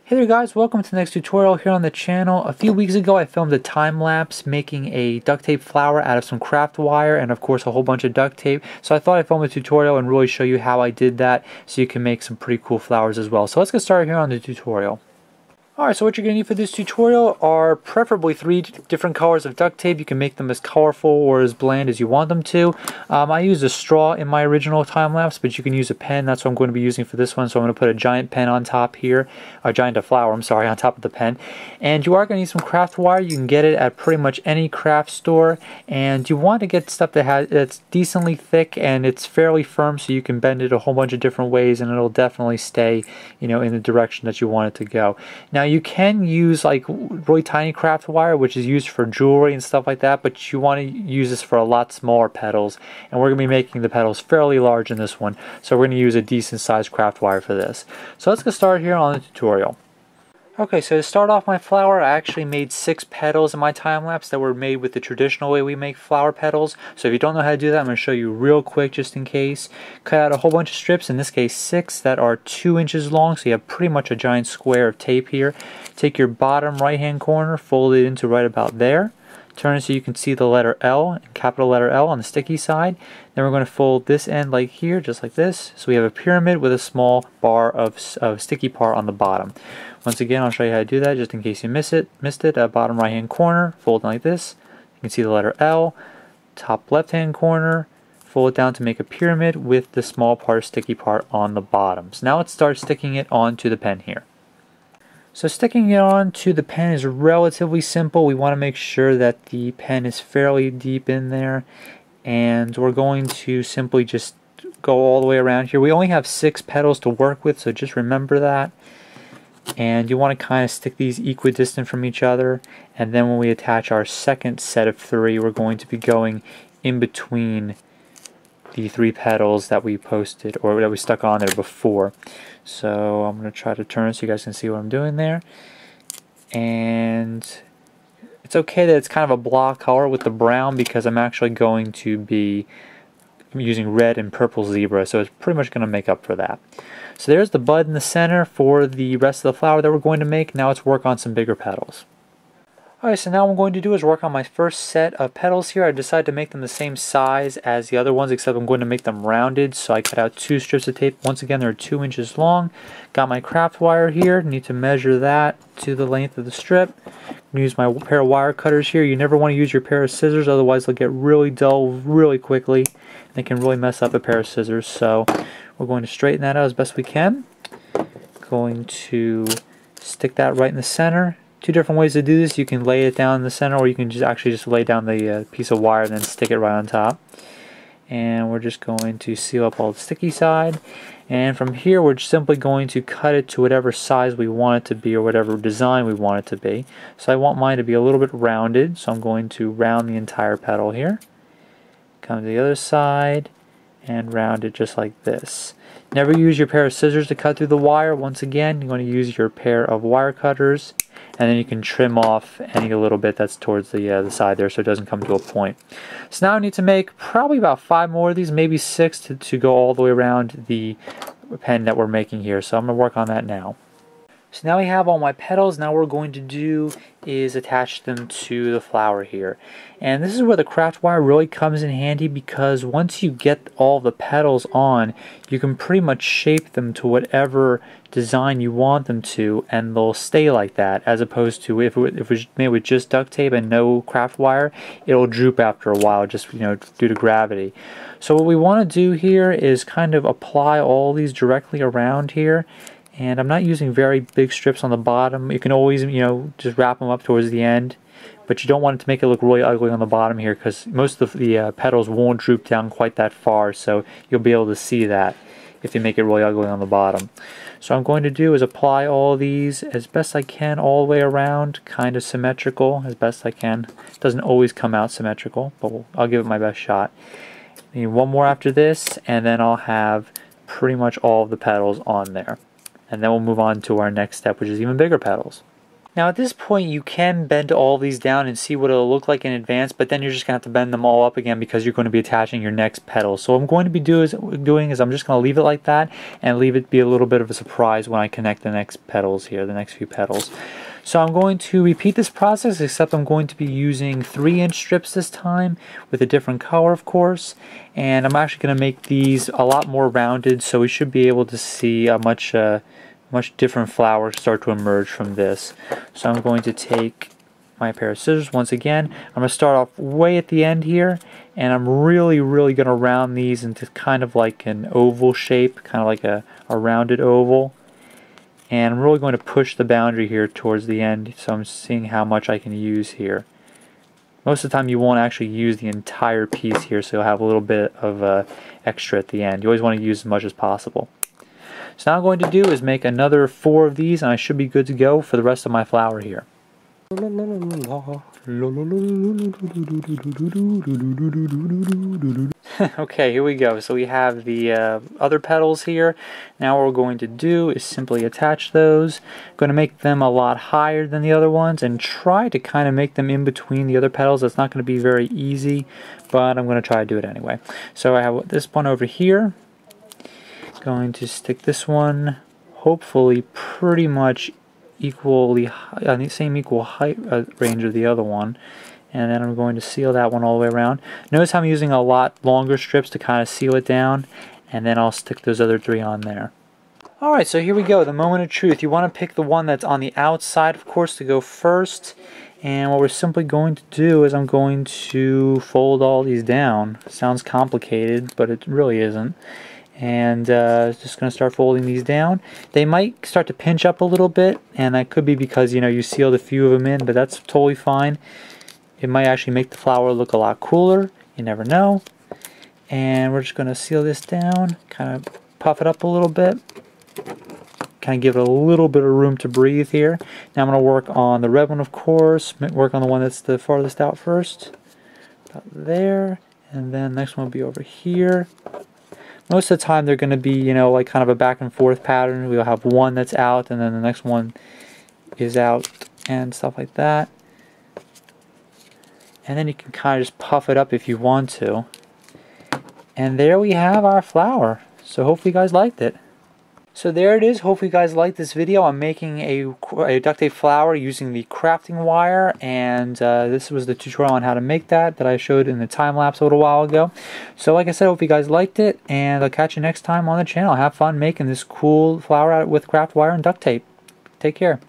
Hey there guys, welcome to the next tutorial here on the channel. A few weeks ago I filmed a time lapse making a duct tape flower out of some craft wire and of course a whole bunch of duct tape. So I thought I'd film a tutorial and really show you how I did that so you can make some pretty cool flowers as well. So let's get started here on the tutorial. Alright, so what you're going to need for this tutorial are preferably 3 different colors of duct tape. You can make them as colorful or as bland as you want them to. I used a straw in my original time lapse, but you can use a pen. That's what I'm going to be using for this one. So I'm going to put a giant pen on top here, a giant flower, I'm sorry, on top of the pen. And you are going to need some craft wire. You can get it at pretty much any craft store. And you want to get stuff that's decently thick and it's fairly firm so you can bend it a whole bunch of different ways and it'll definitely stay, in the direction that you want it to go. Now you can use like really tiny craft wire, which is used for jewelry and stuff like that, but you want to use this for a lot smaller petals, and we're going to be making the petals fairly large in this one, so we're going to use a decent sized craft wire for this. So let's get started here on the tutorial. Okay, so to start off my flower, I actually made 6 petals in my time lapse that were made with the traditional way we make flower petals. So if you don't know how to do that, I'm going to show you real quick just in case. Cut out a whole bunch of strips, in this case 6, that are 2 inches long, so you have pretty much a giant square of tape here. Take your bottom right hand corner, fold it into right about there. Turn it so you can see the letter L, capital letter L on the sticky side. Then we're going to fold this end like here, just like this. So we have a pyramid with a small bar of sticky part on the bottom. Once again, I'll show you how to do that just in case you missed it. Bottom right hand corner, fold it like this. You can see the letter L. Top left hand corner, fold it down to make a pyramid with the small part, sticky part on the bottom. So now let's start sticking it onto the pen here. So sticking it on to the pen is relatively simple. We want to make sure that the pen is fairly deep in there, and we're going to simply just go all the way around here. We only have 6 petals to work with, so just remember that. And you want to kind of stick these equidistant from each other, and then when we attach our second set of 3, we're going to be going in between the 3 petals that we posted or that we stuck on there before. So I'm going to try to turn it so you guys can see what I'm doing there. And it's okay that it's kind of a block color with the brown because I'm actually going to be using red and purple zebra, so it's pretty much going to make up for that. So there's the bud in the center for the rest of the flower that we're going to make. Now let's work on some bigger petals. Alright, so now what I'm going to do is work on my first set of petals here. I decided to make them the same size as the other ones, except I'm going to make them rounded. So I cut out 2 strips of tape. Once again, they're 2 inches long. Got my craft wire here. Need to measure that to the length of the strip. I'm going to use my pair of wire cutters here. You never want to use your pair of scissors, otherwise they'll get really dull really quickly. They can really mess up a pair of scissors. So we're going to straighten that out as best we can. Going to stick that right in the center. 2 different ways to do this. You can lay it down in the center, or you can just lay down the piece of wire and then stick it right on top. And we're just going to seal up all the sticky side. And from here we're simply going to cut it to whatever size we want it to be or whatever design we want it to be. So I want mine to be a little bit rounded, so I'm going to round the entire petal here. Come to the other side and round it just like this. Never use your pair of scissors to cut through the wire. Once again, you want to use your pair of wire cutters, and then you can trim off any little bit that's towards the side there so it doesn't come to a point. So now I need to make probably about 5 more of these, maybe 6 to go all the way around the pen that we're making here. So I'm going to work on that now. So now we have all my petals. Now what we're going to do is attach them to the flower here. And this is where the craft wire really comes in handy, because once you get all the petals on, you can pretty much shape them to whatever design you want them to, and they'll stay like that, as opposed to if it was made with just duct tape and no craft wire, it'll droop after a while just due to gravity. So what we want to do here is kind of apply all these directly around here. And I'm not using very big strips on the bottom. You can always, just wrap them up towards the end. But you don't want it to make it look really ugly on the bottom here, because most of the petals won't droop down quite that far. So you'll be able to see that if you make it really ugly on the bottom. So what I'm going to do is apply all these as best I can all the way around, kind of symmetrical as best I can. It doesn't always come out symmetrical, but I'll give it my best shot. I need 1 more after this, and then I'll have pretty much all of the petals on there. And then we'll move on to our next step, which is even bigger petals. Now at this point you can bend all these down and see what it'll look like in advance, but then you're just going to have to bend them all up again because you're going to be attaching your next pedal. So what I'm going to be doing is I'm just going to leave it like that and leave it be a little bit of a surprise when I connect the next pedals here, the next few pedals. So I'm going to repeat this process, except I'm going to be using 3-inch strips this time with a different color, of course, and I'm actually going to make these a lot more rounded, so we should be able to see a much different flower start to emerge from this. So I'm going to take my pair of scissors once again. I'm going to start off way at the end here, and I'm really going to round these into kind of like an oval shape, kind of like a rounded oval. And I'm really going to push the boundary here towards the end, so I'm seeing how much I can use here. Most of the time you won't actually use the entire piece here, so you'll have a little bit of extra at the end. You always want to use as much as possible. So now what I'm going to do is make another 4 of these, and I should be good to go for the rest of my flower here. Okay, here we go. So we have the other petals here. Now what we're going to do is simply attach those. I'm going to make them a lot higher than the other ones and try to kind of make them in between the other petals. That's not going to be very easy, but I'm going to try to do it anyway. So I have this one over here. Going to stick this one hopefully pretty much equally on the same equal height range of the other one, and then I'm going to seal that one all the way around. Notice I'm using a lot longer strips to kind of seal it down, and then I'll stick those other 3 on there. Alright, so here we go, the moment of truth. You want to pick the one that's on the outside, of course, to go first, and what we're simply going to do is I'm going to fold all these down. Sounds complicated, but it really isn't. And just going to start folding these down. They might start to pinch up a little bit, and that could be because you sealed a few of them in, but that's totally fine. It might actually make the flower look a lot cooler. You never know. And we're just going to seal this down, kind of puff it up a little bit, kind of give it a little bit of room to breathe here. Now I'm going to work on the red one, of course. Work on the one that's the farthest out first. About there, and then the next one will be over here. Most of the time they're going to be, like kind of a back and forth pattern. We'll have one that's out and then the next one is out and stuff like that. And then you can kind of just puff it up if you want to. And there we have our flower. So hopefully you guys liked it. So there it is. Hopefully you guys liked this video. I'm making a duct tape flower using the crafting wire, and this was the tutorial on how to make that I showed in the time lapse a little while ago. So like I said, hope you guys liked it, and I'll catch you next time on the channel. Have fun making this cool flower with craft wire and duct tape. Take care.